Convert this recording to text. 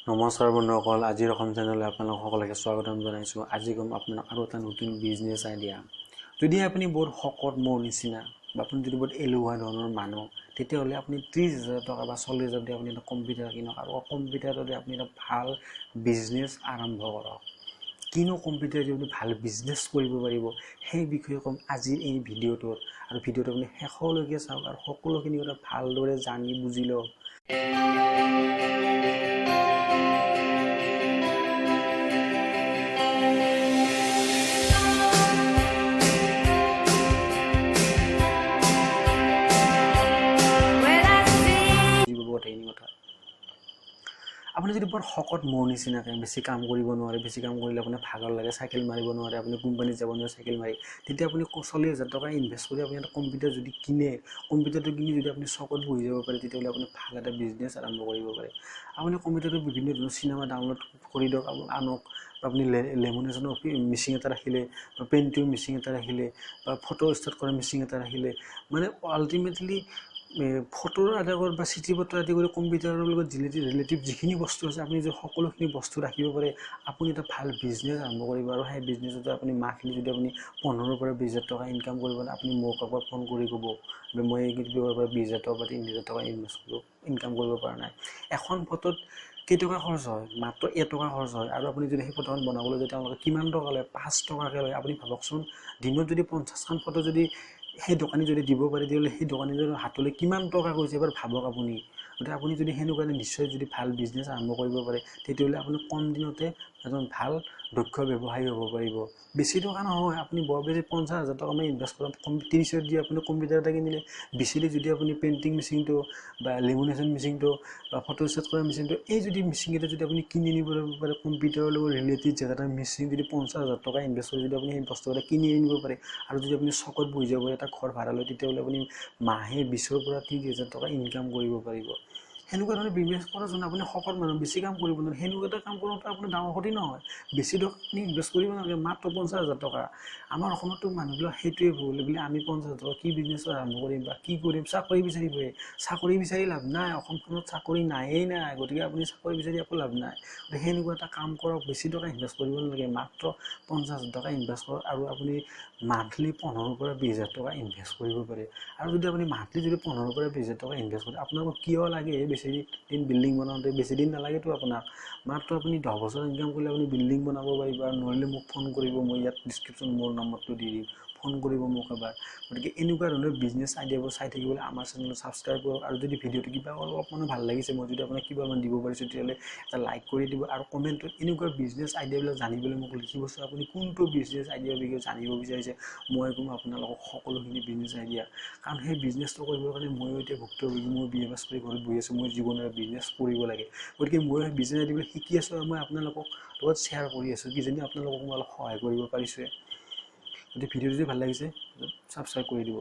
নমস্কাৰ বন্ধুসকল, আজিৰ অসম চেনেললৈ আপোনালোক সকলোকে স্বাগতম জনাইছোঁ। আজি কম আপোনাক আৰু এটা নতুন বিজনেছ আইডিয়া। যদি আপুনি বহুত শকত মোৰ নিচিনা বা আপুনি যদি বহুত এলেহুৱা ধৰণৰ মানুহ, তেতিয়াহ'লে আপুনি 30,000 টকা বা 40,000 দি আপুনি এটা কম্পিউটাৰ কিনক আৰু কম্পিউটাৰতে আপুনি এটা ভাল বিজনেছ আৰম্ভ কৰক। কিনো কম্পিউটাৰ দি আপুনি ভাল বিজনেছ কৰিব পাৰিব, সেই বিষয়ে ক'ম আজিৰ এই ভিডিঅ'টোত। আৰু ভিডিঅ'টো আপুনি শেষলৈকে চাওক আৰু সকলোখিনি কথা ভালদৰে জানি বুজি লওক। আপুনি যদি বৰ শকত মোৰ নিচিনাকৈ বেছি কাম কৰিব নোৱাৰে, বেছি কাম কৰিলে আপোনাৰ ভাগৰ লাগে, চাইকেল মাৰিব নোৱাৰে, আপুনি কোম্পানীত যাব নোৱাৰে চাইকেল মাৰি, তেতিয়া আপুনি 40,000 টকা ইনভেষ্ট কৰি আপুনি এটা কম্পিউটাৰ যদি কিনে, কম্পিউটাৰটো কিনি যদি আপুনি চকত বহি যাব পাৰে, তেতিয়াহ'লে আপুনি ভাল এটা বিজনেছ আৰম্ভ কৰিব পাৰে। আপুনি কম্পিউটাৰটো বিভিন্ন ধৰণৰ চিনেমা ডাউনলোড কৰি দিয়ক, আনক, বা আপুনি লেমিনেশ্যনৰ মেচিন এটা ৰাখিলে, বা পেইণ্টিং মেচিন এটা ৰাখিলে, বা ফটো ষ্টাৰ্ট কৰা মেচিন এটা ৰাখিলে, মানে আল্টিমেটলি ফটোৰ আদি কৰি বা চিঠি পত্ৰ আদি কৰি কম্পিউটাৰৰ লগত ৰিলেটিভ যিখিনি বস্তু আছে, আপুনি যদি সকলোখিনি বস্তু ৰাখিব পাৰে, আপুনি এটা ভাল বিজনেছ আৰম্ভ কৰিব। আৰু সেই বিজনেছতে আপুনি মান্থলি যদি আপুনি 15,000 পৰা 20,000 টকা ইনকাম কৰিব পাৰে, আপুনি মোক একবাৰ ফোন কৰি ক'ব যে মই এই 20,000 টকা বা 30,000 টকা ইনকাম কৰিব পৰা নাই। এখন ফটোত কেইটকা খৰচ হয়? মাত্ৰ এটকা খৰচ হয়। আৰু আপুনি যদি সেই ফটোখন বনাবলৈ যদি তেওঁলোকে কিমান টকা লয়? 5 টকাকৈ লয়। আপুনি ভাবকচোন, দিনত যদি 50খন ফটো যদি সেই দোকানী যদি দিব পাৰে, তেতিয়াহ'লে সেই দোকানীজনৰ হাতলৈ কিমান টকা গৈছে এবাৰ ভাবক আপুনি। গতিকে আপুনি যদি সেনেকুৱা নিশ্চয় যদি ভাল বিজনেছ আৰম্ভ কৰিব পাৰে, তেতিয়াহ'লে আপুনি কম দিনতে এজন ভাল দক্ষ ব্যৱসায়ী হ'ব পাৰিব। বেছি টকা নহয়, আপুনি বৰ বেছি 50,000 টকা মান ইনভেষ্ট কৰক, 30,000 দি আপুনি কম্পিউটাৰ এটা কিনিলে, বেছিলে যদি আপুনি পেইণ্টিং মেচিনটো বা লেমিনেশ্যন মেচিনটো বা ফটো ষ্টাৰ্ট কৰা মেচিনটো, এই যদি মেচিনকেইটা যদি আপুনি কিনি নিব পাৰে, কম্পিউটাৰৰ লগত ৰিলেটেড জেগাটা মেচিন যদি 50,000 টকা ইনভেষ্ট কৰি যদি আপুনি সেই বস্তুকেইটা কিনি আনিব পাৰে, আৰু যদি আপুনি চকত বহি যাব এটা ঘৰ ভাড়া লয়, তেতিয়াহ'লে আপুনি মাহে 20,000 পৰা 30,000 টকা ইনকাম কৰিব পাৰিব। সেনেকুৱা ধৰণে বিজনেছ কৰাচোন। আপুনি শকত মানুহ, বেছি কাম কৰিব নোৱাৰে, সেনেকুৱা এটা কাম কৰোঁতে আপোনাৰ ডাঙৰ ক্ষতি নহয়। বেছি টকা আপুনি ইনভেষ্ট কৰিব নালাগে, মাত্ৰ 50,000 টকা। আমাৰ অসমতো মানুহবিলাক সেইটোৱে ভুল, বোলে আমি 50,000 টকা কি বিজনেছ আৰম্ভ কৰিম বা কি কৰিম, চাকৰি বিচাৰি ফুৰে। চাকৰি বিচাৰি লাভ নাই, অসমখনত চাকৰি নায়েই নাই, গতিকে আপুনি চাকৰি বিচাৰি একো লাভ নাই। গতিকে সেনেকুৱা এটা কাম কৰক, বেছি টকা ইনভেষ্ট কৰিব নালাগে, মাত্ৰ 50,000 টকা ইনভেষ্ট কৰক, আৰু আপুনি মান্থলি 15,000 পৰা 20,000 টকা ইনভেষ্ট কৰিব পাৰে। আৰু যদি আপুনি মান্থলি যদি 15,000 পৰা 20,000 টকা ইনভেষ্ট কৰে, আপোনাক কিয় লাগে বেছি দিন বিল্ডিং বনাওঁতে? বেছি দিন নালাগেতো আপোনাক, মাত্ৰ আপুনি 10 বছৰ ইনকাম কৰিলে আপুনি বিল্ডিং বনাব পাৰিব। আৰু নোৱাৰিলে মোক ফোন কৰিব, মই ইয়াত ডিছক্ৰিপশ্যন মোৰ নম্বৰটো দি দিম, ফোন কৰিব মোক এবাৰ। গতিকে এনেকুৱা ধৰণৰ বিজনেছ আইডিয়াবোৰ চাই থাকিবলৈ আমাৰ চেনেলটো ছাবস্ক্ৰাইব কৰক। আৰু যদি ভিডিঅ'টো কিবা অলপমান ভাল লাগিছে, মই যদি আপোনাক কিবা দিব পাৰিছোঁ, তেতিয়াহ'লে এটা লাইক কৰি দিব। আৰু কমেণ্টত এনেকুৱা বিজনেছ আইডিয়াবিলাক জানিবলৈ মোক লিখিবচোন, আপুনি কোনটো বিজনেছ আইডিয়াৰ বিষয়ে জানিব বিচাৰিছে। মই ক'ম আপোনালোকক সকলোখিনি বিজনেছ আইডিয়া, কাৰণ সেই বিজনেছটো কৰিবৰ কাৰণে ময়ো এতিয়া ভুক্তভোগী। মই BA পাছ কৰি ঘৰত বহি আছোঁ, মই জীৱনৰ বিজনেছ কৰিব লাগে। গতিকে মই বিজনেছ আইডিয়াবিলাক শিকি আছোঁ, আৰু মই আপোনালোকক লগত শ্বেয়াৰ কৰি আছোঁ, কিজানি আপোনালোকক মই অলপ সহায় কৰিব পাৰিছোঁৱে। গতিকে ভিডিঅ'টো যদি ভাল লাগিছে, ছাবস্ক্ৰাইব কৰি দিব।